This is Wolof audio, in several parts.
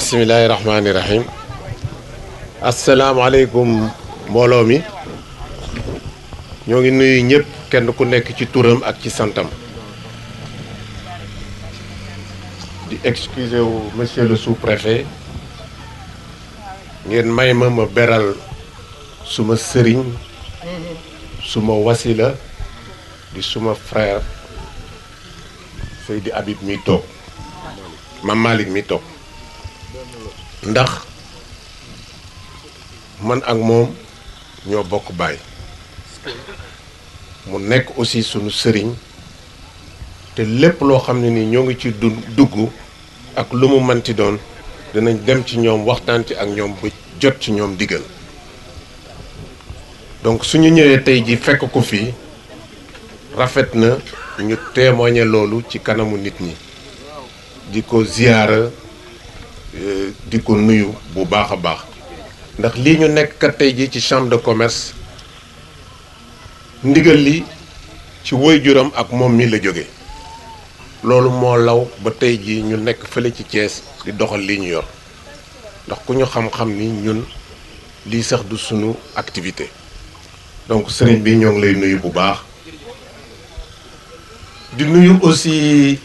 bismillahi rahmaani rahim asalaamaaleykum mbooloo mi ñoo ngi nuyu ñëpp kenn ku nekk ci turam ak ci santam di excuser wu monsieur le sous-préfet ngeen may ma beral suma sëriñ suma wasila di suma frère Seydi Habib mi toog Mam Malick mi toog ndax man ak moom ñoo bokk baay mu nekk aussi sunu sëriñ te lépp loo xam ne ni ñoo ngi ci dugg ak lu mu manti doon dinañ dem ci ñoom waxtaan ci ak ñoom ba jot ci ñoom digal donc suñu ñëwee tey ji fekk ko fii rafet na ñu témoigner loolu ci kanamu nit ñi di ko ziyaara di ko nuyu bu baax a baax ndax lii ñu nekk kat tey ji ci chambre de commerce ndigal li ci waajuram ak moom mi la jóge loolu moo law ba tey ji ñu nekk fële ci Thiès di doxal lii ñu yor ndax ku ñu xam-xam ni ñun lii sax du sunu activité donc sëriñ bi ñoo ngi lay nuyu bu baax di nuyu aussi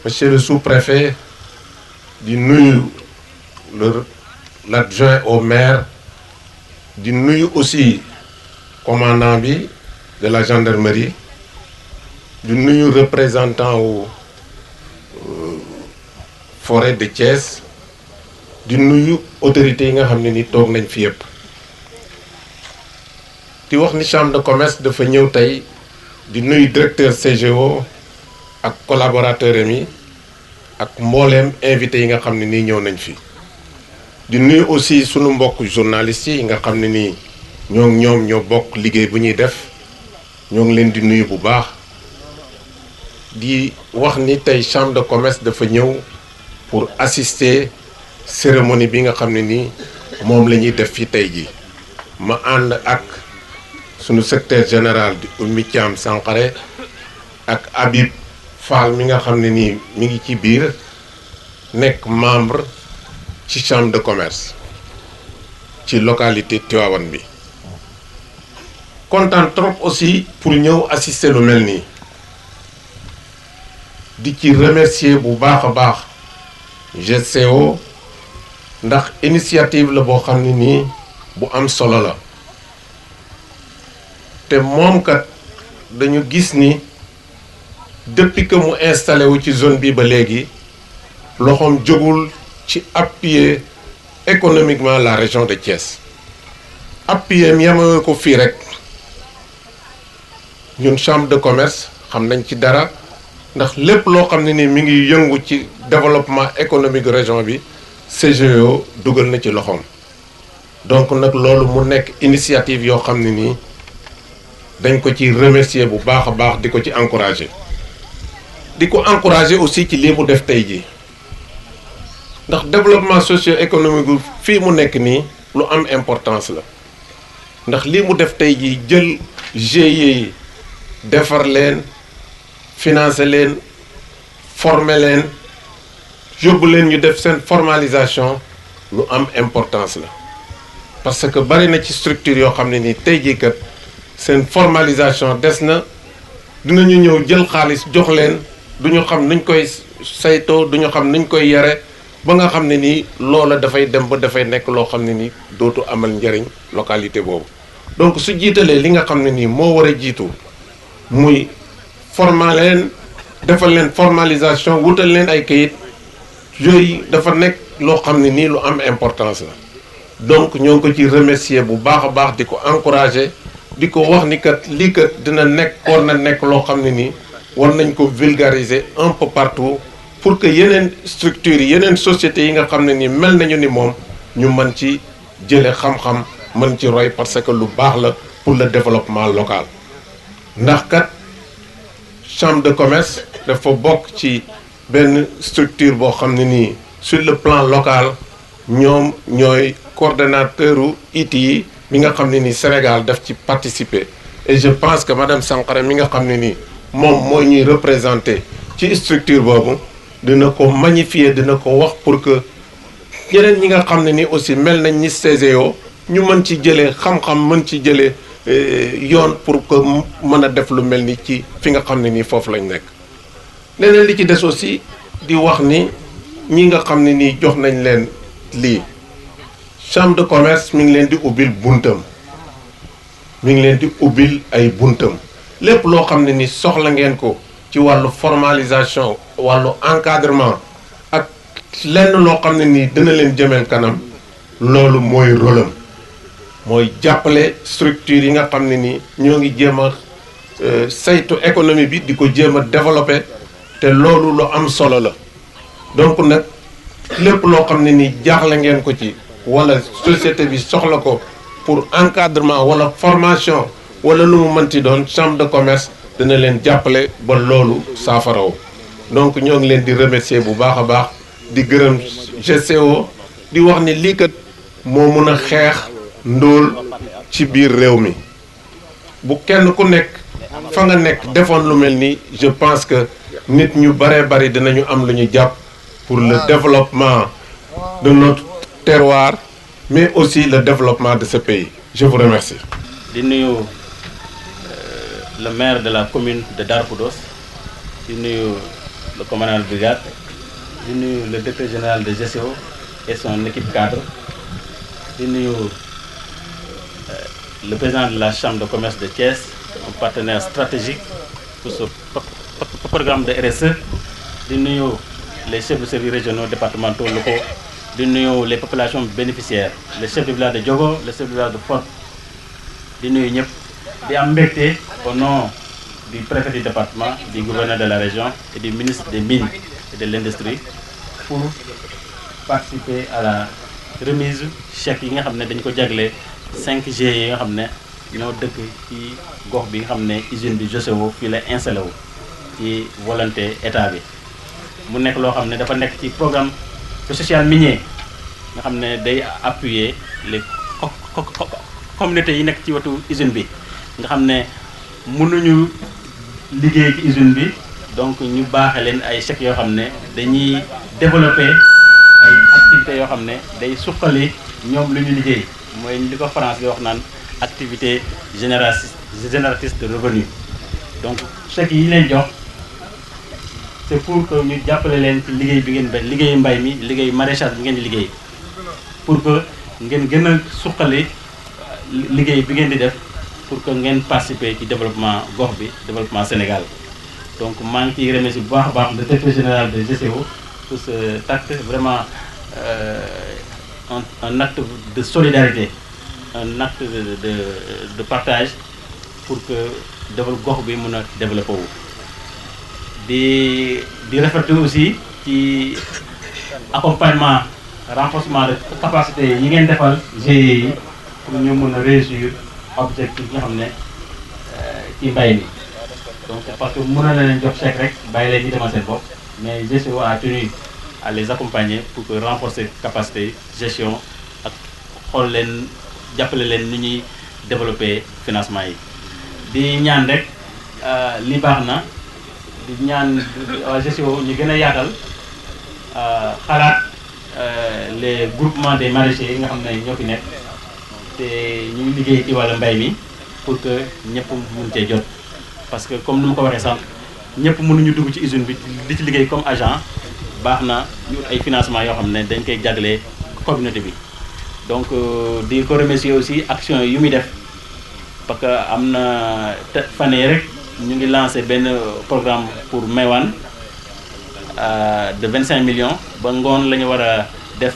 monsieur le sous-préfet di nuyu l'adjoint au maire di nuyu aussi commandant bi de la gendarmerie di nuyu représentant wu forêt de Thiès di nuyu autorités yi nga xam ne ni toog nañ fi yëpp di wax ni chambre de commerce dafa ñëw tey di nuyu directeur CGO ak collaborateur yi ak mbooleem invité yi nga xam ne nii ñëw nañ fi di nuyu aussi sunu mbokk journalistes yi nga xam ne nii ñoom ñoo bokk liggéey bu ñuy def ñoo ngi leen di nuyu bu baax di wax ni tey chambre de commerce dafa ñëw pour assister cérémonie bi nga xam ne nii moom la ñuy def fi tey ji ma ànd ak sunu secrétaire général di Oumy Thiam Sankaré ak Habib Fall mi nga xam ne nii mi ngi ci biir nekk membre ci chambre de commerce ci localité Tivaouane bi kontaan trop aussi pour ñëw assister lu mel nii di ci remercier bu baax a baax GCO ndax initiative la boo xam ne nii bu am solo la te moom kat dañu gis ni depuis que mu installé wu ci zone bi ba léegi loxoom jógul ci appuyer économiquement la région de Thiès appuyer yemewee ko fii rek ñun chambre de commerce xam nañ ci dara ndax lépp loo xam ne ni mi ngi yëngu ci développement économique région bi CGO dugal na ci loxoom donc nag loolu mu nekk initiative yoo xam ne nii dañ ko ci remercier bu baax a baax di ko ci encourager di ko encourager aussi ci lii mu def tey ji ndax développement socio-économique fii mu nekk nii lu am importance la ndax lii mu def tey ji jël GIE yi defar leen financer leen former leen yóbbu leen ñu def seen formalisation lu am importance la parce que bari na ci structure yoo xam ne nii tey jii kat seen formalisation des na dinañu ñëw jël xaalis jox leen duñu xam nuñ koy saytoo duñu xam nuñ koy yare ba nga xam ne nii loola dafay dem ba dafay nekk loo xam ne nii dootu amal njariñ localité boobu donc su jiitalee li nga xam ne nii moo war a jiitu muy former leen defal leen formalisation wutal leen ay kayit yooyu dafa nekk loo xam ne nii lu am importance la donc ñoo ngi ko ci remercier bu baax a baax di ko encourager di ko wax ni kat lii kat dina nekk war na nekk loo xam ne nii war nañ ko vulgariser un peu partout pour que yeneen structures yi yeneen sociétés yi nga xam ne ni mel nañu ni moom ñu mën ci jële xam-xam mën ci roy parce que lu baax la pour le développement local ndax kat chambre de commerce dafa bokk ci benn structure boo xam ne nii sur le plan local ñoom ñooy coordonnateur u IT yi mi nga xam ne nii Sénégal daf ci participer et je pense que madame Sankaré mi nga xam ne nii moom moo ñuy représenter ci structure boobu dina ko magnifier dina ko wax pour que ñeneen ñi nga xam ne ni aussi mel nañ ni CGO ñu mën ci jëlee xam-xam mën ci jëlee yoon pour que mën a def lu mel ni ci fi nga xam ne nii foofu lañ nekk. leneen li ci des aussi di wax ni ñi nga xam ne nii jox nañ leen lii chambre de commerce mi ngi leen di ubbil buntam mi ngi leen di ubbil ay buntam lépp loo xam ne ni soxla ngeen ko ci wàllu formalisation wàllu encadrement ak lenn loo xam ne nii dina leen jëmeel kanam loolu mooy rôle am mooy jàppale structure yi nga xam ne nii ñoo ngi jéem a saytu économie bi di ko jéem a développer te loolu lu am solo la donc nag lépp loo xam ne nii jaaxle ngeen ko ci wala société bi soxla ko pour encadrement wala formation wala lu mu mënti doon chambre de commerce dina leen jàppale ba loolu saafaraw donc ñoo ngi leen di remercier bu baax a baax di gërëm GCO di wax ni lii kat moo mun a xeex ndóol ci biir réew mi bu kenn ku nekk fa nga nekk defoon lu mel ni je pense que nit ñu baree bari dinañu am lu ñu jàpp pour le développement de notre terroir mais aussi le développement de ce pays. Je vous remercie. Di nuyu le maire de la commune de Darou Khoudoss, di nuyu le commandant de brigade, di nuyu le directeur général de GCO et son équipe cadre, di nuyu le président de la chambre de commerce de Thiès, un partenaire stratégique pour ce programme de RSE, di nuyu les chefs de services régionaux, départementaux, locaux, di nuyu les populations bénéficiaires, le chef de village de Diogo, le chef de village de Fort, di nuyu ñëpp di am mbégte au nom du préfet du département, du gouverneur de la région et du ministre des Mines et de l'Industrie pour participer à la remise chèque yi nga xam ne dañ ko jagle 5 GIE yi nga xam ne ñoo dëkk ci gox bi nga xam ne usine bi GCO fii la installé wu ci volonté état bi mu nekk loo xam ne dafa nekk ci programme social minier nga xam ne day appuyer les communautés yi nekk ci wetu usine bi nga xam ne mënuñu liggéey ci usine bi donc ñu baaxe leen ay chèques yoo xam ne dañuy développer ay activités yoo xam ne day suqali ñoom lu ñu liggéey mooy li ko France bi wax naan activité génératrice de revenus donc chèques yi leen jox c'est pour que ñu jàppale leen ci liggéey bi ngeen bay liggéeyu mbay mi liggéeyu maraîchage bi ngeen di liggéey pour que ngeen gën a suqali liggéey bi ngeen di def pour que ngeen participer ci développement gox bi développement Sénégal donc maa ngi ciy remercier bu baax a baax le directeur général de GCO pour cet acte vraiment un acte de solidarité un acte de partage pour que gox bi mun a développer wu. di rafetlu aussi ci accompagnement renforcement de capacité yi ngeen defal GIE yi pour ñu mën a réussir objectif yi nga xam ne ci mbay mi donc parce que mën na leen jox chèque rek bàyyi leen ñu demal seen bopp mais GCO a tenu à les accompagner pour que renforcer capacité gestion ak xool leen jàppale leen ni ñuy développer financement yi di ñaan rek li baax na di ñaan waa GCO ñu gën a yaatal xalaat les groupements des maraîchers yi nga xam ne ñoo fi nekk te ñu liggéey ci wàllu mbay mi pour que ñëpp mun cee jot parce que comme ni ma ko waxee sànq ñëpp mënuñu dugg ci usine bi di ci liggéey comme agent baax na ñu ut ay financement yoo xam ne dañ koy jaglee communauté bi donc di ko remercier aussi action yu muy def parce que am na fan yii rek ñu ngi lancé benn programme pour Mewane de 25 millions ba ngoon la ñu war a def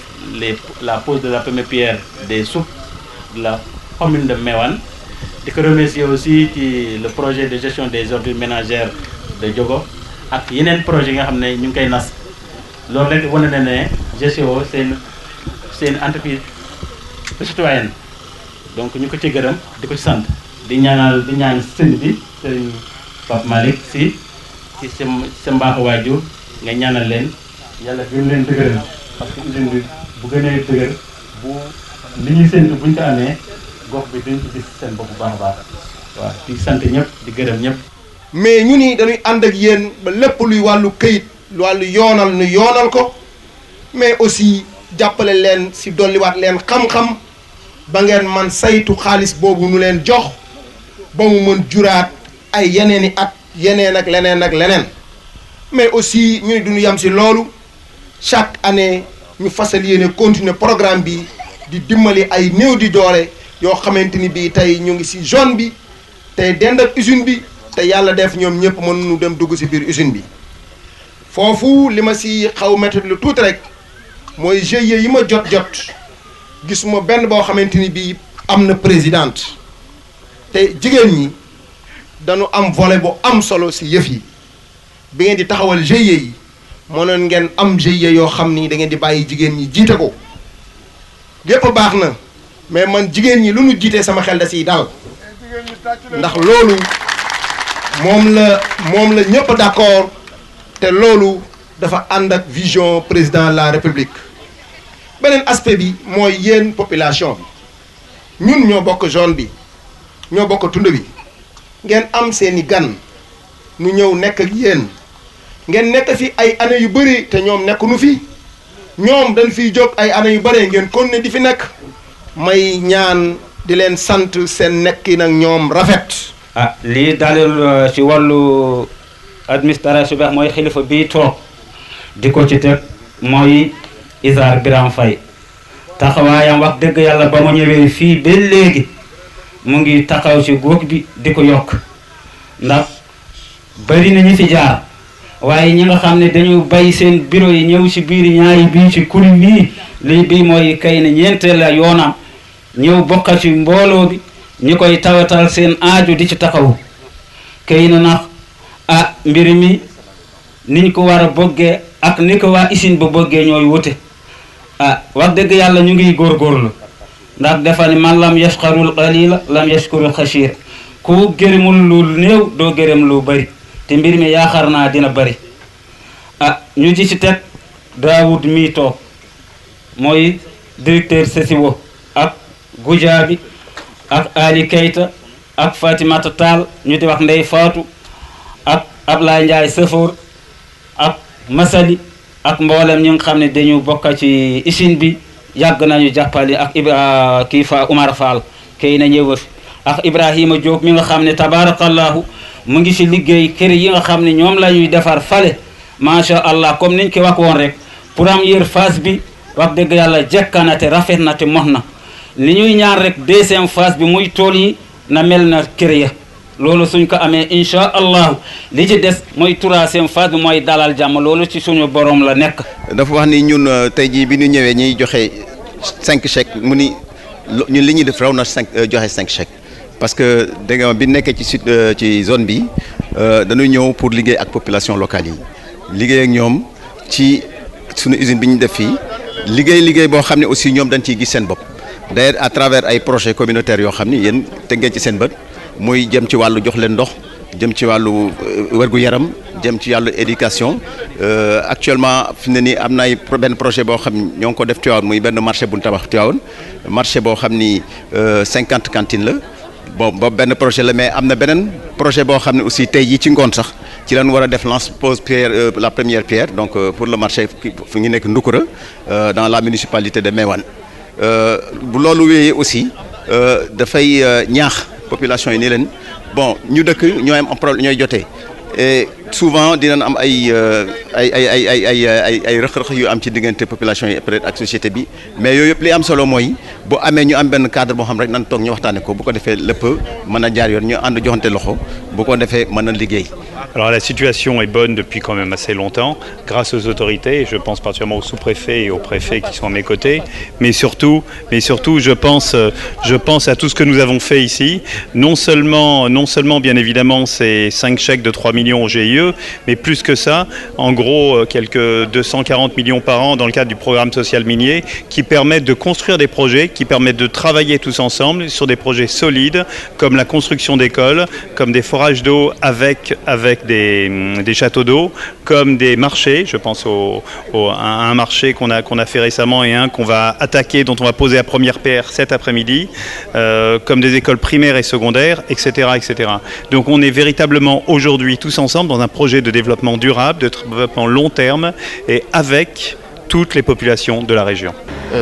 la pose de la première pierre des soupes de la commune de Mewane di ko remercier aussi ci le projet de gestion des ordures ménagères de Diogo ak yeneen projet yi nga xam ne ñu ngi koy nas loolu rek wane na ne GCO c'est une entreprise citoyenne donc ñu ko ci gërëm di ko ci sant di ñaan sëñ bi sëñ Pape Malick si ci sa mbaaxu waajur nga ñaanal leen yàlla gën leen dëgëral parce que usine bi bu gënee dëgër bu li ñuy séntu buñ ko amee gox bi duñ ci gis seen bopp bu baax a baax waaw di sant ñëpp di gërëm ñëpp. mais ñu ni dañuy ànd ak yéen ba lépp luy wàllu këyit wàllu yoonal nu yoonal ko mais aussi jàppale leen si dolliwaat leen xam-xam ba ngeen man saytu xaalis boobu nu leen jox ba mu mën juraat ay yeneeni at yeneen ak leneen mais aussi ñu ne duñu yam si loolu chaque année ñu fasal yéene continuer programme bi di dimbali ay néew di doole yoo xamante ni bii tey ñu ngi si zone bi tey dend ak usine bi te yàlla def ñoom ñëpp mënuñu dem dugg si biir usine bi foofu li ma si xaw méthode lu tuuti rek mooy GIE yi ma jot gisuma benn boo xamante ni bii am na présidente te jigéen ñi dañu am volet bu am solo si yëf yi bi ngeen di taxawal GIE yi mënoon ngeen am GIE yoo xam ni da ngeen di bàyyi jigéen ñi jiite ko lépp baax na mais man jigéen ñi lu nu jiitee sama xel da siy dal ndax loolu moom la ñëpp d'accord te loolu dafa ànd ak vision président de la république beneen aspect bi mooy yéen population bi ñun ñoo bokk zone bi ñoo bokk tund bi ngeen am seeni gan nu ñëw nekk ak yéen ngeen nekk fi ay années yu bëri te ñoom nekkuñu fi ñoom dañ fiy jóg ay années yu bëri ngeen continuer di fi nekk may ñaan di leen sant seen nekki nag ñoom rafet. ah lii dalil ci wàllu administration bi mooy xilifa bii toog di ko ci teg mooy Isaar Biram Faye taxawaayam wax dëgg yàlla ba mu ñëwee fii ba léegi mu ngi taxaw ci góog bi di ko yokk ndax bari na ñu fi jaar waaye ñi nga xam ne dañu bay seen bureau yi ñëw ci biir ñaari bii ci kuréel bii lii bii mooy kay ne ñeenteel la yoonam ñëw bokka ci mbooloo bi ñi koy tawatal seen aaju di ci taxaw kay na nag ah mbir mi niñ ko war a bëggee ak ni ko waa usine ba bëggee ñooy wute ah wax dëgg yàlla ñu ngi góorgóorlu ndax dafa ne man lam yashkarul qalila lam yashkurul xashir ku gërëmul lu néew doo gërëm lu bari te mbir mi yaakaar naa dina bari ah ñu ci teg Daoud mi toog mooy directeur CCO ak Goudiaby ak Ali Keita ak Fatimata Tall ñu di wax Ndey Faatu ak Ablaye Ndiaye Safoor ak Masali ak mboolem ñi nga xam ne dañu bokk ci usine bi yàgg nañu jàppale ak kii fa Oumar Fall kay na ñëw ak Ibrahima Diop mi nga xam ne tabarakallahu mu ngi ci liggéey kër yi nga xam ne ñoom la ñuy defar fale macha allah comme niñ ko wax woon rek première phase bi wax dëgg yàlla jekka na te rafet na te mox na li ñuy ñaan rek deuxième phase bi muy tool yi na mel na kër ya loolu suñ ko amee incha allahu li ci des mooy troisième phase bi mooy dalal jàmm loolu ci suñu borom la nekk. dafa wax ni ñun tey jii bi ñu ñëwee ñuy joxe 5 chèques mu ni ñun li ñuy def raw na joxe 5 chèques parce que dégg nga bi nekkee ci zone bi dañuy ñëw pour liggéey ak population locale yi liggéey ak ñoom ci suñu usine bi ñu def fii liggéey boo xam ne aussi ñoom dañ ciy gis seen bopp d'ailleurs à travers ay projets communautaires yoo xam ni yéen teg ngeen ci seen bët. muy jëm ci wàllu jox leen ndox jëm ci wàllu wér-gu-yaram jëm ci wàllu éducation actuellement fi mu ne nii am na ay benn projet boo xam ñoo ngi ko def Tivaouane muy benn marché bu ñu tabax Tivaouane marché boo xam ni 50 cantines la bon boobu benn projet la mais am na beneen projet boo xam ne aussi tey jii ci ngoon sax ci lañ war a def pose pierre la première pierre donc pour le marché fu ngi nekk Ndoukoura dans la municipalité de Mewane bu loolu wéyee aussi dafay ñaax. population yi nii leen bon ñu dëkk ñooy am problème ñooy jotee et souvent dinañ am ay rëq-rëq yu am ci diggante population yi peut-être ak société bi mais yooyu yëpp li am solo mooy bu amee ñu am benn cadre boo xam rek nan toog ñu waxtaane ko bu ko defee lépp mën a jaar yoon ñu ànd joxante loxo bu ko defee mën a liggéey. Alors la situation est bonne depuis quand même assez longtemps, grâce aux autorités, et je pense particulièrement aux sous-préfets et aux préfets qui sont à mes côtés, mais surtout je pense à tout ce que nous avons fait ici, non seulement bien évidemment ces 5 chèques de 3 millions au GIE, mais plus que ça, en gros quelques 240 millions par an dans le cadre du programme social minier, qui permettent de construire des projets, qui permettent de travailler tous ensemble sur des projets solides, comme la construction d'écoles, comme des forages d'eau avec des châteaux d'eau, comme des marchés. Je pense à un marché qu'on a fait récemment et un qu'on va attaquer, dont on va poser la première pierre cet après-midi, comme des écoles primaires et secondaires, etc., etc. Donc on est véritablement aujourd'hui tous ensemble dans un projet de développement durable, de développement long terme, et avec toutes les populations de la région.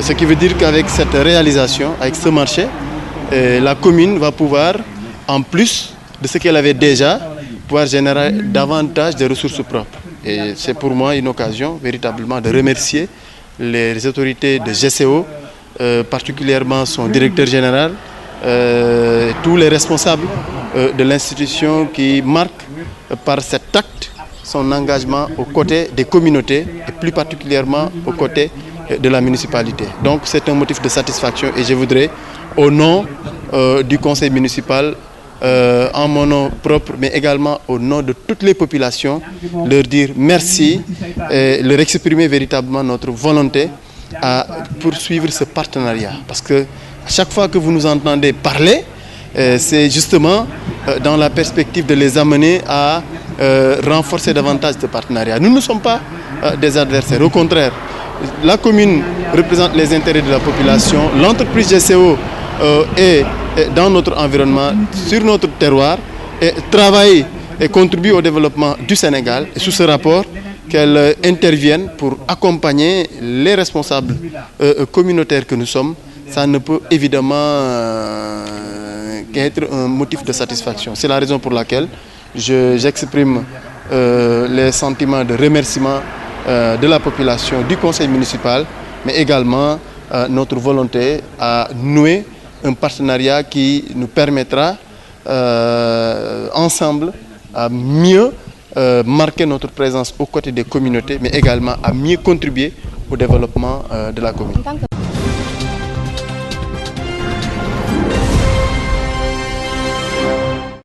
Ce qui veut dire qu'avec cette réalisation, avec ce marché, la commune va pouvoir, en plus de ce qu'elle avait déjà, pouvoir générer davantage de ressources propres. Et c'est pour moi une occasion véritablement de remercier les autorités de GCO, particulièrement son directeur général, tous les responsables de l'institution qui marquent par cet acte son engagement aux côtés des communautés et plus particulièrement aux côtés de la municipalité. Donc c'est un motif de satisfaction et je voudrais, au nom du conseil municipal, en mon nom propre, mais également au nom de toutes les populations, leur dire merci et leur exprimer véritablement notre volonté à poursuivre ce partenariat. Parce que à chaque fois que vous nous entendez parler, c'est justement dans la perspective de les amener à renforcer davantage ce partenariat. Nous ne sommes pas des adversaires, au contraire. La commune représente les intérêts de la population, l'entreprise GCO est dans notre environnement, sur notre terroir, et travaille et contribue au développement du Sénégal. Et sous ce rapport, qu'elle intervienne pour accompagner les responsables communautaires que nous sommes, ça ne peut évidemment qu'être un motif de satisfaction. C'est la raison pour laquelle j'exprime les sentiments de remerciement de la population, du conseil municipal, mais également notre volonté à nouer un partenariat qui nous permettra ensemble à mieux marquer notre présence aux côtés des communautés, mais également à mieux contribuer au développement de la commune.